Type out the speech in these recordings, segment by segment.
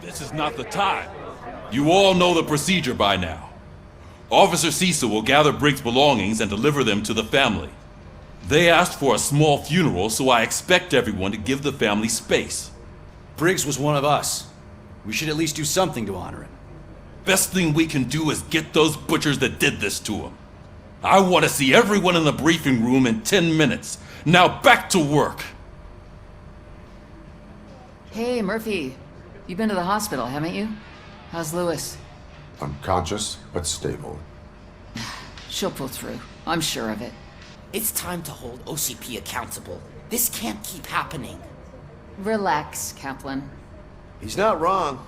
This is not the time. You all know the procedure by now. Officer Cecil will gather Briggs' belongings and deliver them to the family. They asked for a small funeral, so I expect everyone to give the family space. Briggs was one of us. We should at least do something to honor him. Best thing we can do is get those butchers that did this to him. I want to see everyone in the briefing room in 10 minutes. Now back to work. Hey, Murphy. You've been to the hospital, haven't you? How's Lewis? Unconscious, but stable. She'll pull through. I'm sure of it. It's time to hold OCP accountable. This can't keep happening. Relax, Kaplan. He's not wrong.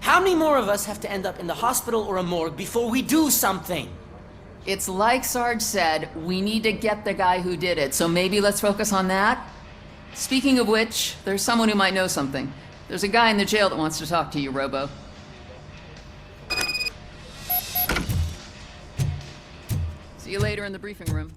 How many more of us have to end up in the hospital or a morgue before we do something? It's like Sarge said, we need to get the guy who did it, so maybe let's focus on that? Speaking of which, there's someone who might know something. There's a guy in the jail that wants to talk to you, Robo. See you later in the briefing room.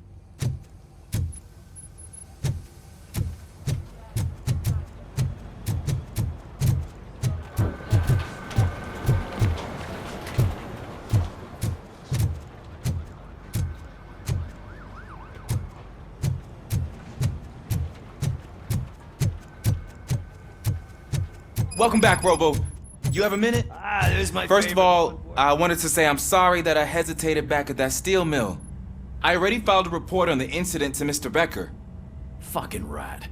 Welcome back, Robo. You have a minute? This is my First of all, I wanted to say I'm sorry that I hesitated back at that steel mill. I already filed a report on the incident to Mr. Becker. Fucking rad.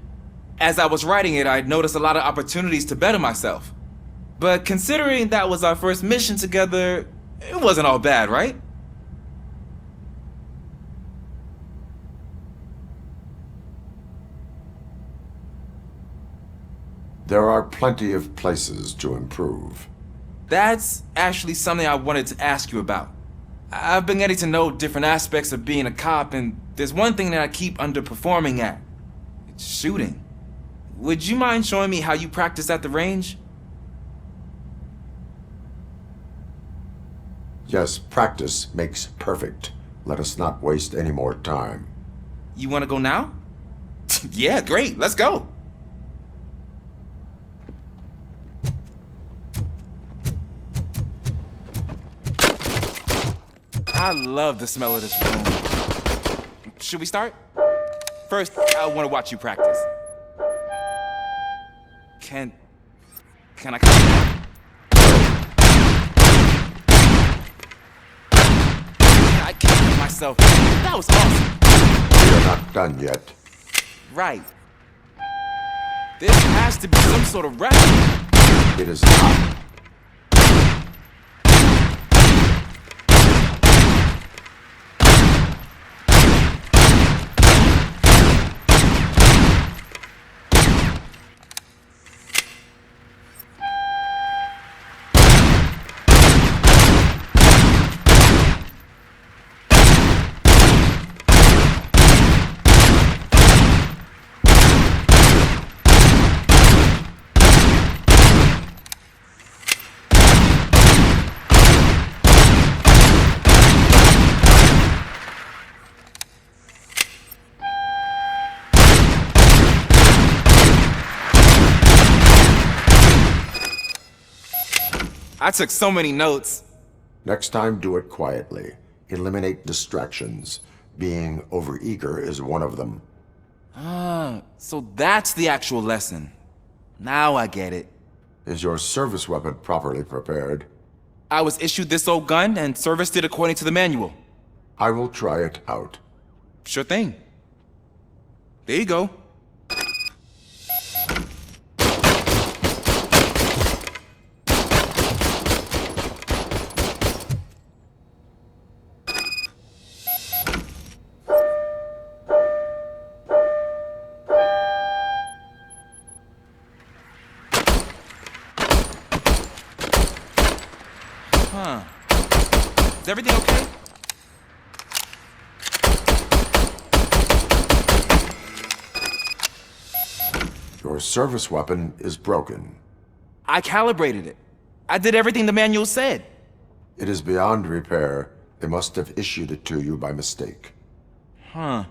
As I was writing it, I'd noticed a lot of opportunities to better myself. But considering that was our first mission together, it wasn't all bad, right? There are plenty of places to improve. That's actually something I wanted to ask you about. I've been getting to know different aspects of being a cop, and there's one thing that I keep underperforming at. It's shooting. Would you mind showing me how you practice at the range? Yes, practice makes perfect. Let us not waste any more time. You want to go now? Yeah, great, let's go. I love the smell of this room. Should we start? First, I want to watch you practice. Can I come? I can't help myself. That was awesome. We are not done yet. Right. This has to be some sort of record. It is not. I took so many notes. Next time, do it quietly. Eliminate distractions. Being overeager is one of them. So that's the actual lesson. Now I get it. Is your service weapon properly prepared? I was issued this old gun and serviced it according to the manual. I will try it out. Sure thing. There you go. Is everything okay? Your service weapon is broken. I calibrated it. I did everything the manual said. It is beyond repair. They must have issued it to you by mistake. I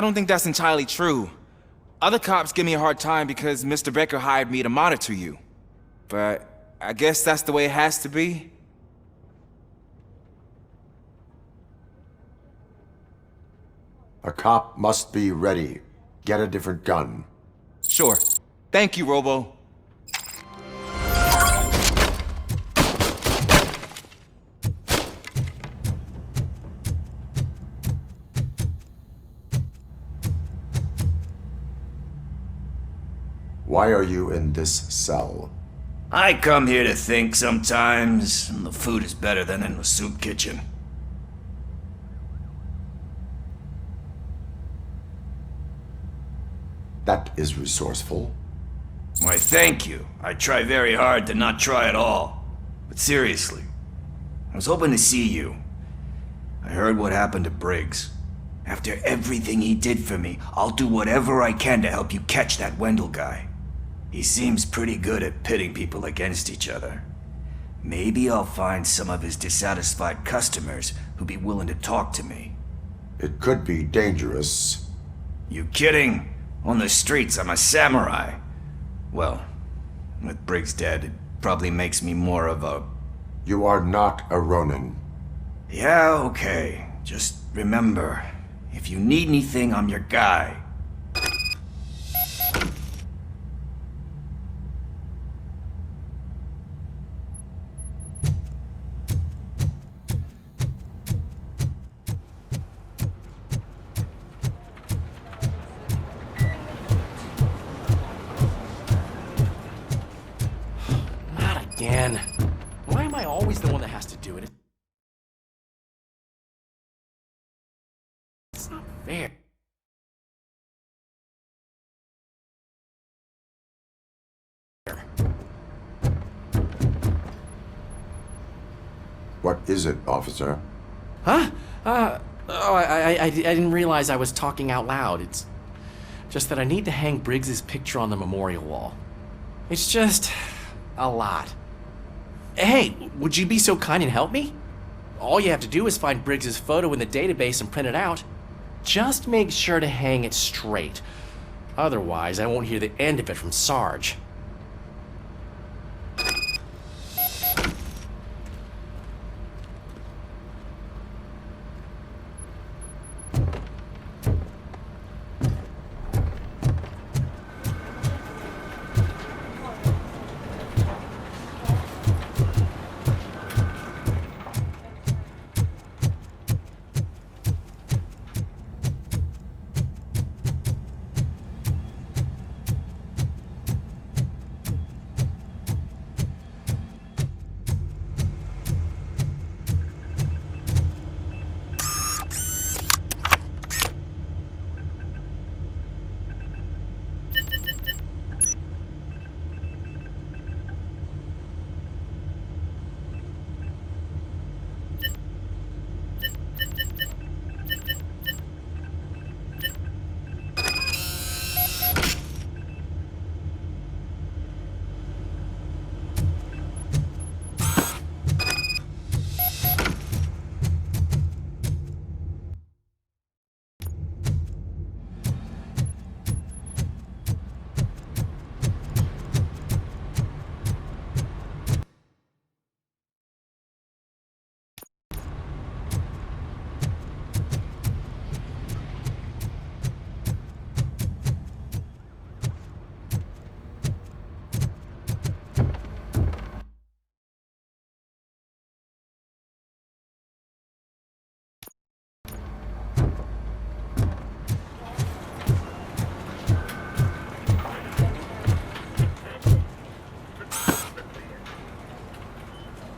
don't think that's entirely true. Other cops give me a hard time because Mr. Becker hired me to monitor you. but I guess that's the way it has to be. A cop must be ready. Get a different gun. Sure. Thank you, Robo. Why are you in this cell? I come here to think sometimes, and the food is better than in the soup kitchen. That is resourceful. Why, thank you. I try very hard to not try at all. But seriously, I was hoping to see you. I heard what happened to Briggs. After everything he did for me, I'll do whatever I can to help you catch that Wendell guy. He seems pretty good at pitting people against each other. Maybe I'll find some of his dissatisfied customers who'd be willing to talk to me. It could be dangerous. You kidding? On the streets, I'm a samurai. Well, with Briggs dead, it probably makes me more of a... You are not a Ronin. Yeah, okay. Just remember, if you need anything, I'm your guy. Again. Why am I always the one that has to do it? It's not fair. What is it, officer? Huh? I didn't realize I was talking out loud. It's just that I need to hang Briggs's picture on the memorial wall. It's just a lot. Hey, would you be so kind and help me? All you have to do is find Briggs's photo in the database and print it out. Just make sure to hang it straight. Otherwise, I won't hear the end of it from Sarge.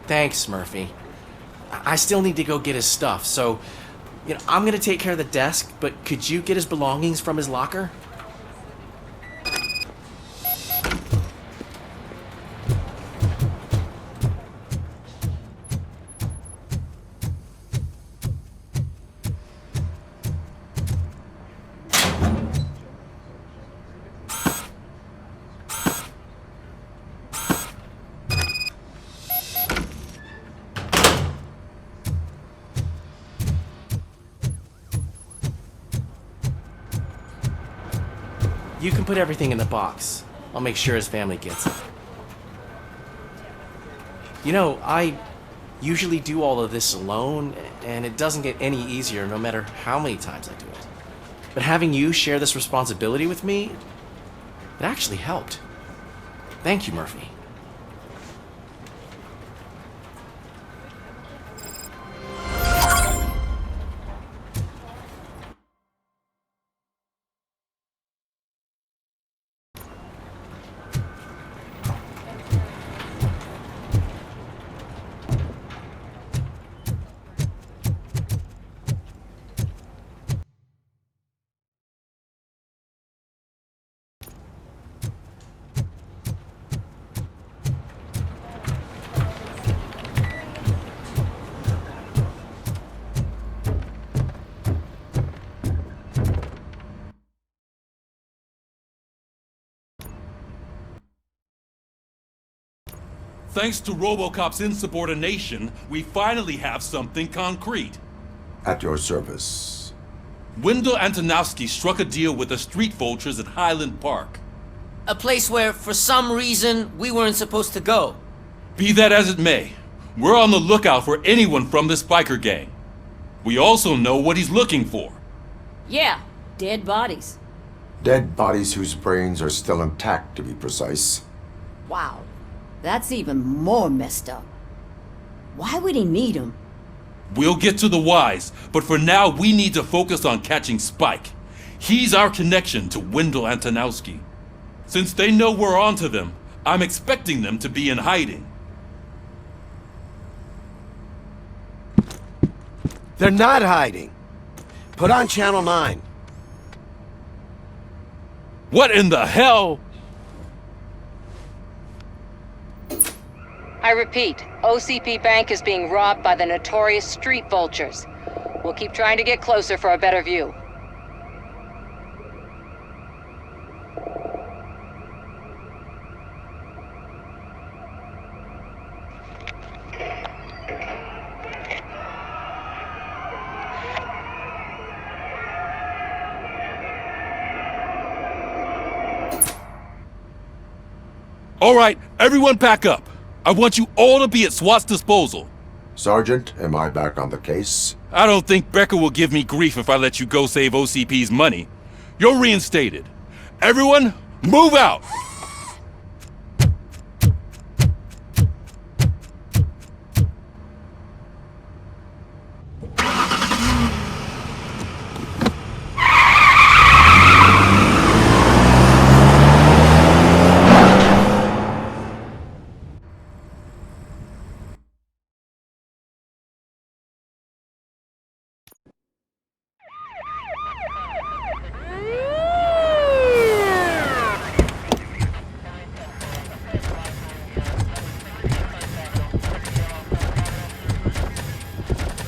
Thanks, Murphy. I still need to go get his stuff, so, I'm gonna take care of the desk, but could you get his belongings from his locker? You can put everything in the box. I'll make sure his family gets it. You know, I usually do all of this alone, and it doesn't get any easier no matter how many times I do it. But having you share this responsibility with me, it actually helped. Thank you, Murphy. Thanks to Robocop's insubordination, we finally have something concrete. At your service. Wendell Antonowski struck a deal with the street vultures at Highland Park. A place where, for some reason, we weren't supposed to go. Be that as it may, we're on the lookout for anyone from this biker gang. We also know what he's looking for. Yeah, dead bodies. Dead bodies whose brains are still intact, to be precise. Wow, that's even more messed up. Why would he need them? We'll get to the whys, but for now we need to focus on catching Spike. He's our connection to Wendell Antonowski. Since they know we're onto them, I'm expecting them to be in hiding. They're not hiding. Put on Channel 9. What in the hell? I repeat, OCP Bank is being robbed by the notorious street vultures. We'll keep trying to get closer for a better view. All right, everyone back up. I want you all to be at SWAT's disposal. Sergeant, am I back on the case? I don't think Becker will give me grief if I let you go save OCP's money. You're reinstated. Everyone, move out!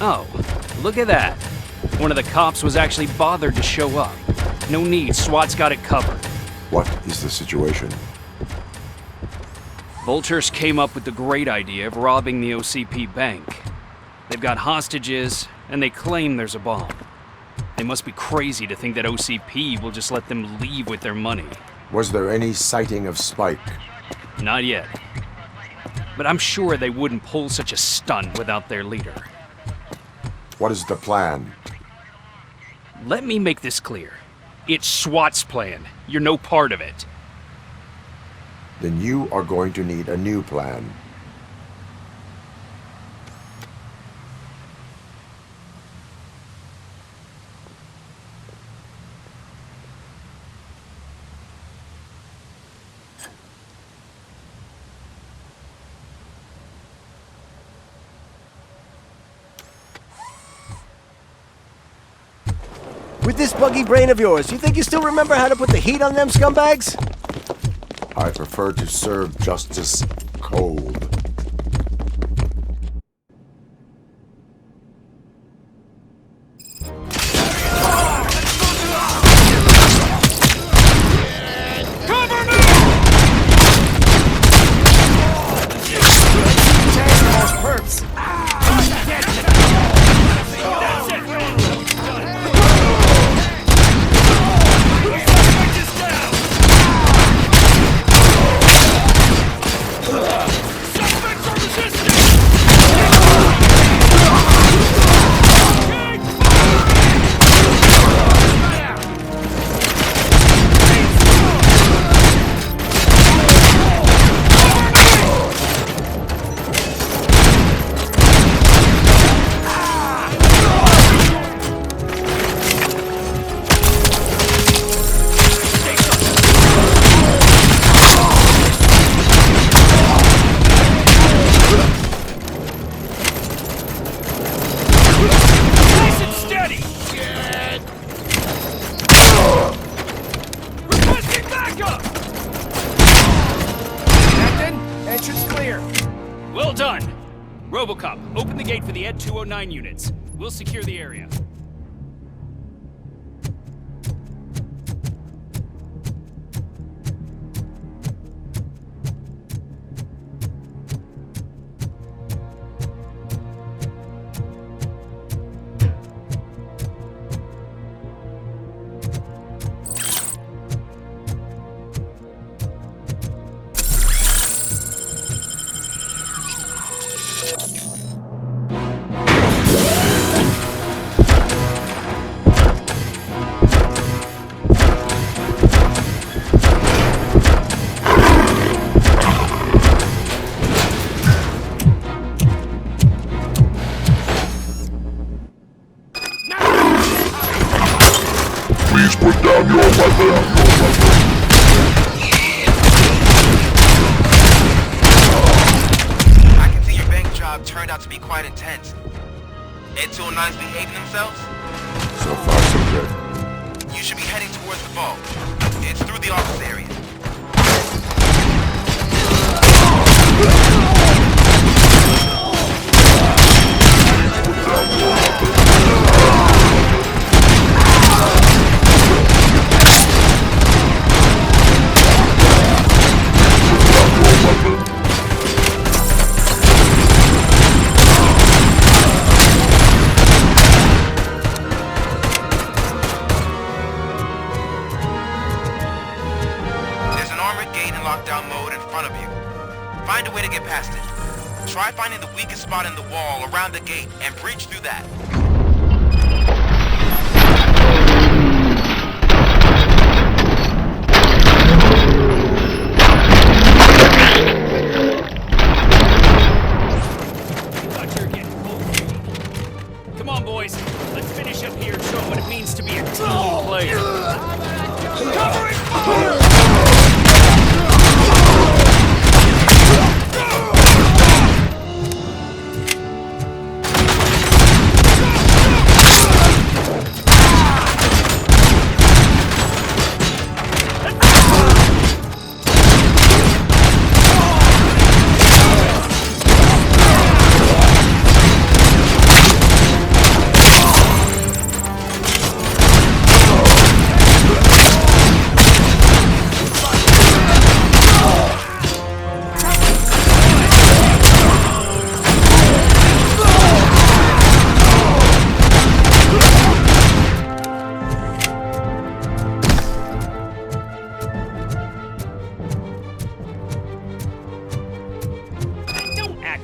Oh, look at that. One of the cops was actually bothered to show up. No need, SWAT's got it covered. What is the situation? Vultures came up with the great idea of robbing the OCP bank. They've got hostages, and they claim there's a bomb. They must be crazy to think that OCP will just let them leave with their money. Was there any sighting of Spike? Not yet. But I'm sure they wouldn't pull such a stunt without their leader. What is the plan? Let me make this clear. It's SWAT's plan. You're no part of it. Then you are going to need a new plan. With this buggy brain of yours, you think you still remember how to put the heat on them scumbags? I prefer to serve justice cold. entrance clear. Well done. Robocop, open the gate for the Ed 209 units. We'll secure the area. Please put down your weapon. I can see your bank job turned out to be quite intense. Ed 209's behaving themselves? So far, so good. You should be heading towards the vault. It's through the office area. Lockdown mode in front of you. Find a way to get past it. Try finding the weakest spot in the wall around the gate and breach through that. Come on, boys. Let's finish up here and show them what it means to be a team player. Covering fire!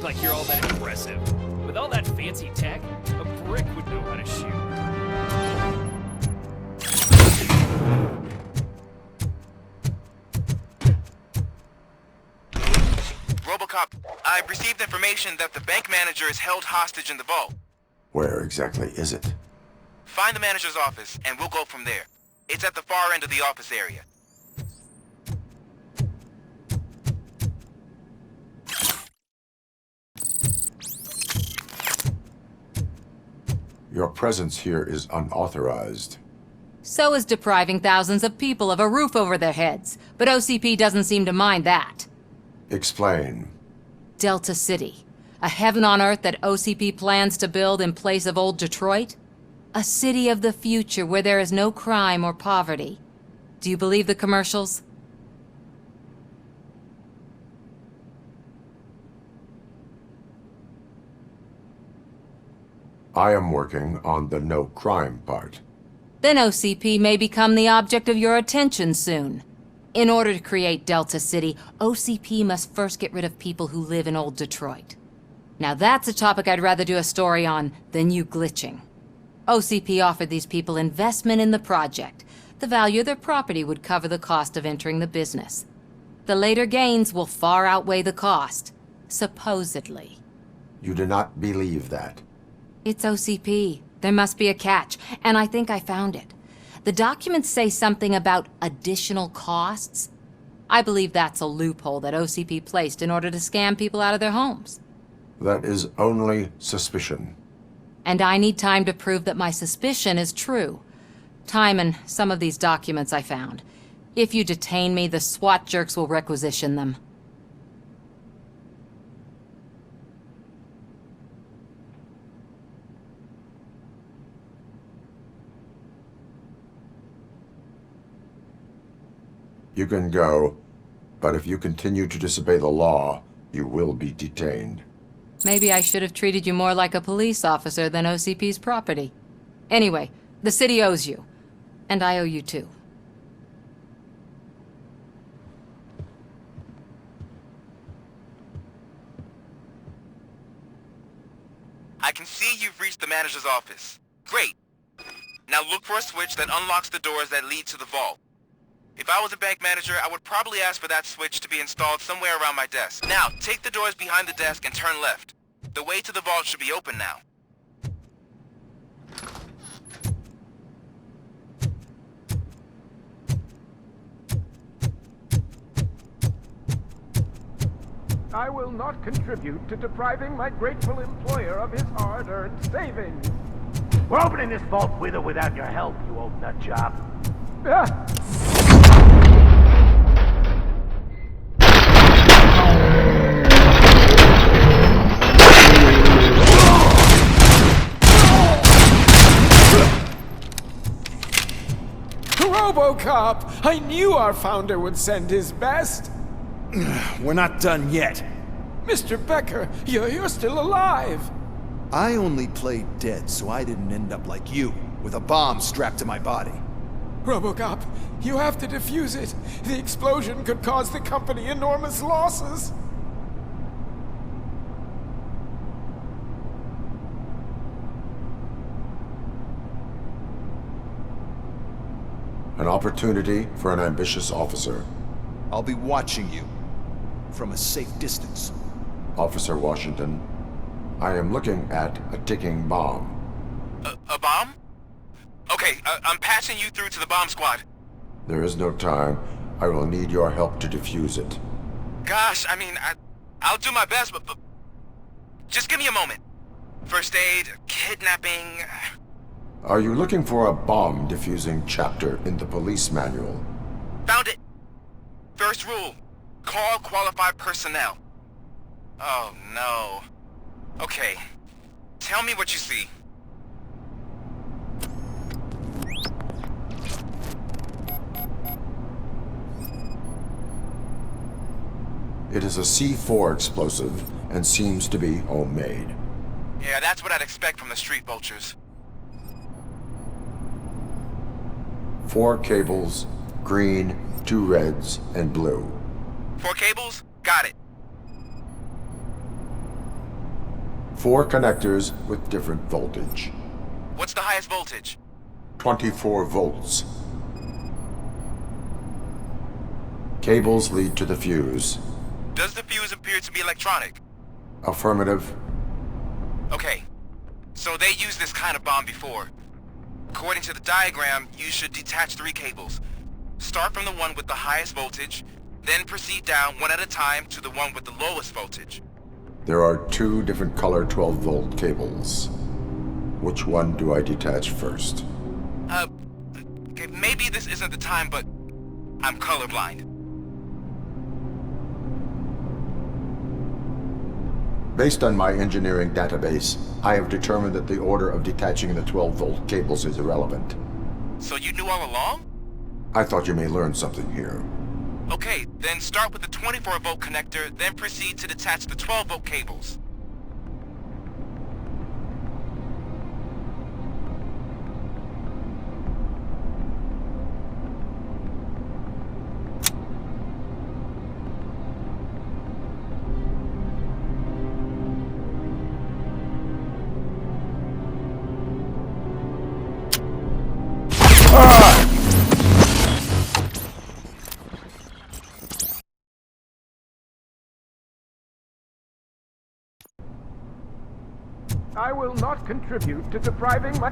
Like you're all that impressive. With all that fancy tech, a brick would know how to shoot. Robocop, I've received information that the bank manager is held hostage in the vault. Where exactly is it? Find the manager's office, and we'll go from there. It's at the far end of the office area. Your presence here is unauthorized. So is depriving thousands of people of a roof over their heads, but OCP doesn't seem to mind that. Explain. Delta City, a heaven on earth that OCP plans to build in place of old Detroit? A city of the future where there is no crime or poverty. Do you believe the commercials? I am working on the no crime part. Then OCP may become the object of your attention soon. In order to create Delta City, OCP must first get rid of people who live in old Detroit. Now that's a topic I'd rather do a story on than you glitching. OCP offered these people investment in the project. The value of their property would cover the cost of entering the business. The later gains will far outweigh the cost, supposedly. You do not believe that? It's OCP. There must be a catch, and I think I found it. The documents say something about additional costs. I believe that's a loophole that OCP placed in order to scam people out of their homes. That is only suspicion. And I need time to prove that my suspicion is true. Time and some of these documents I found. If you detain me, the SWAT jerks will requisition them. You can go, but if you continue to disobey the law, you will be detained. Maybe I should have treated you more like a police officer than OCP's property. Anyway, the city owes you. And I owe you too. I can see you've reached the manager's office. Great. Now look for a switch that unlocks the doors that lead to the vault. If I was a bank manager, I would probably ask for that switch to be installed somewhere around my desk. Now, take the doors behind the desk and turn left. The way to the vault should be open now. I will not contribute to depriving my grateful employer of his hard-earned savings. We're opening this vault with or without your help, you old nut job. Robocop! I knew our founder would send his best. We're not done yet. Mr. Becker, you're still alive. I only played dead so I didn't end up like you, with a bomb strapped to my body. Robocop, you have to defuse it. The explosion could cause the company enormous losses. An opportunity for an ambitious officer. I'll be watching you from a safe distance. Officer Washington, I am looking at a ticking bomb. A bomb? Okay, I'm passing you through to the bomb squad. There is no time. I will need your help to defuse it. Gosh, I mean, I'll do my best, but just give me a moment. First aid, kidnapping... Are you looking for a bomb defusing chapter in the police manual? Found it! First rule, call qualified personnel. Oh no. Okay, tell me what you see. It is a C4 explosive and seems to be homemade. Yeah, that's what I'd expect from the street vultures. 4 cables, green, 2 reds, and blue. 4 cables? Got it. 4 connectors with different voltage. What's the highest voltage? 24 volts. Cables lead to the fuse. Does the fuse appear to be electronic? Affirmative. Okay, so they used this kind of bomb before. According to the diagram, you should detach 3 cables. Start from the one with the highest voltage, then proceed down one at a time to the one with the lowest voltage. There are 2 different color 12-volt cables. Which one do I detach first? Okay, maybe this isn't the time, but I'm colorblind. Based on my engineering database, I have determined that the order of detaching the 12-volt cables is irrelevant. So you knew all along? I thought you may learn something here. Okay, then start with the 24-volt connector, then proceed to detach the 12-volt cables. I will not contribute to depriving my...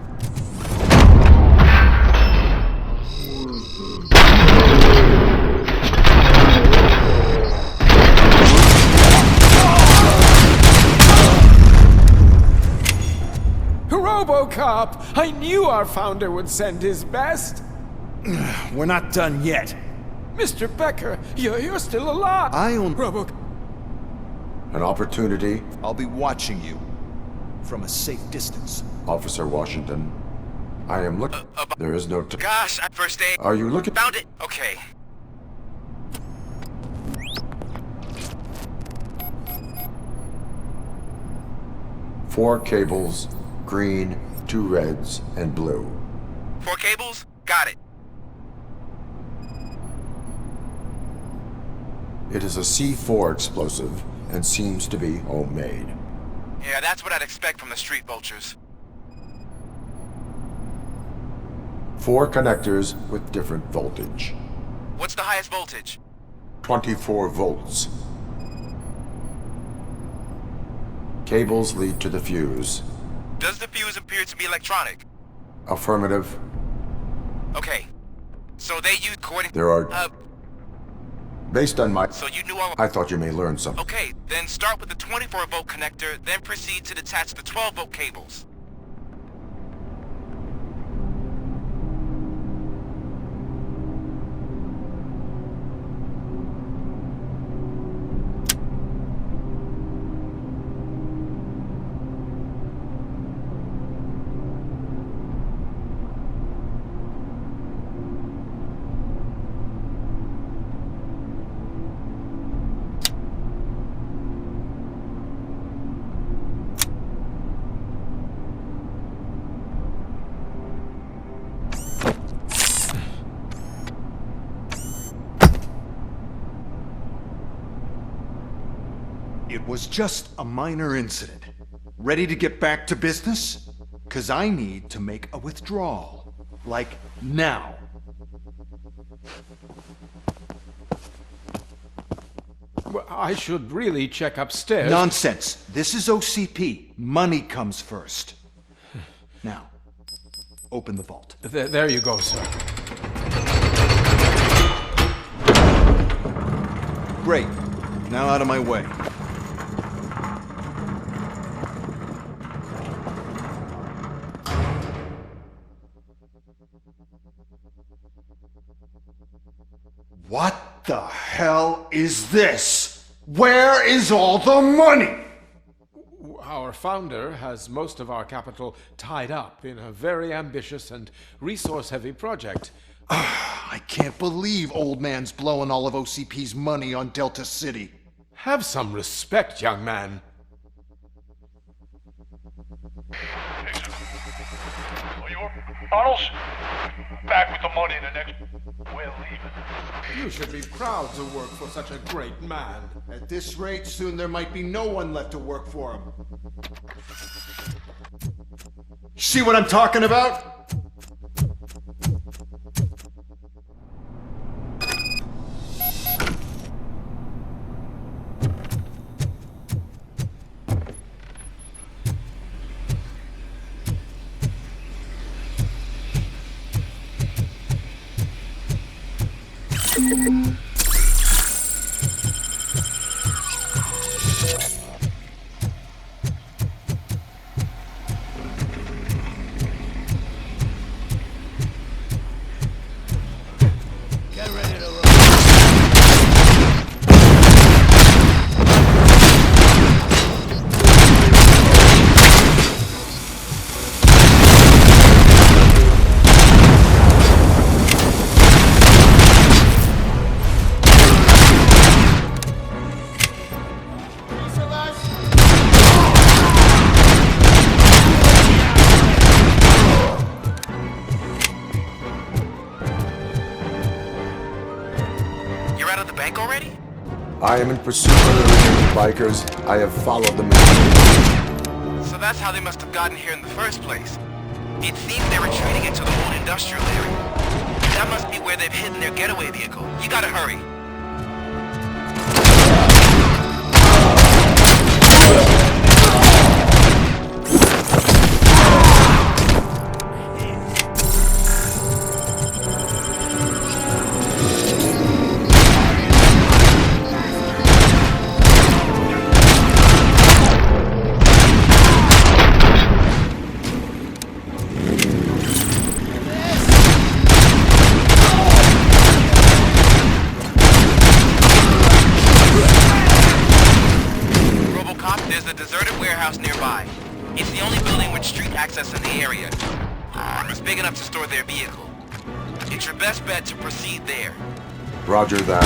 Robocop! I knew our founder would send his best. We're not done yet. Mr. Becker, you're still alive. I own... Robocop. An opportunity? I'll be watching you from a safe distance. Officer Washington, I am looking... There is no... Gosh, I first aid... Are you looking... Found it! Okay. 4 cables, green, 2 reds, and blue. 4 cables? Got it. It is a C4 explosive and seems to be homemade. Yeah, that's what I'd expect from the street vultures. 4 connectors with different voltage. What's the highest voltage? 24 volts. Cables lead to the fuse. Does the fuse appear to be electronic? Affirmative. Okay. So they use coordinates. There are... Based on my... So you knew all... I thought you may learn something. Okay, then start with the 24-volt connector, then proceed to detach the 12-volt cables. It was just a minor incident. Ready to get back to business? 'Cause I need to make a withdrawal. Like, now. Well, I should really check upstairs. Nonsense. This is OCP. Money comes first. Now, open the vault. There you go, sir. Great. Now out of my way. What the hell is this? Where is all the money? Our founder has most of our capital tied up in a very ambitious and resource-heavy project. I can't believe old man's blowing all of OCP's money on Delta City. Have some respect, young man. Tunnels? Back with the money in the next... We're leaving. You should be proud to work for such a great man. At this rate, soon there might be no one left to work for him. See what I'm talking about? I am in pursuit of the remaining bikers. I have followed them. So that's how they must have gotten here in the first place. It seems they're retreating into the old industrial area. That must be where they've hidden their getaway vehicle. You gotta hurry. There's a deserted warehouse nearby. It's the only building with street access in the area. It's big enough to store their vehicle. It's your best bet to proceed there. Roger that.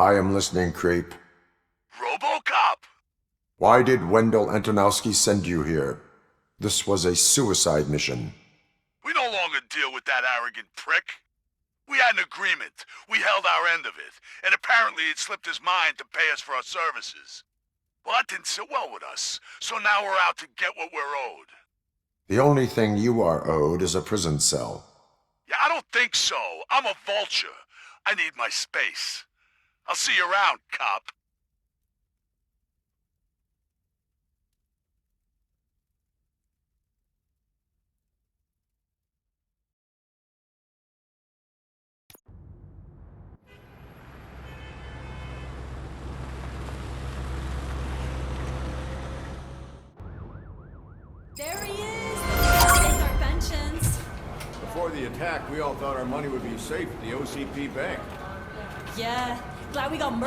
I am listening, creep. Robocop! Why did Wendell Antonowski send you here? This was a suicide mission. We no longer deal with that arrogant prick. We had an agreement. We held our end of it, and apparently it slipped his mind to pay us for our services. Well, that didn't sit well with us, so now we're out to get what we're owed. The only thing you are owed is a prison cell. Yeah, I don't think so. I'm a vulture. I need my space. I'll see you around, cop. There he is! It's our pensions. Before the attack, we all thought our money would be safe at the OCP bank. Yeah, glad we got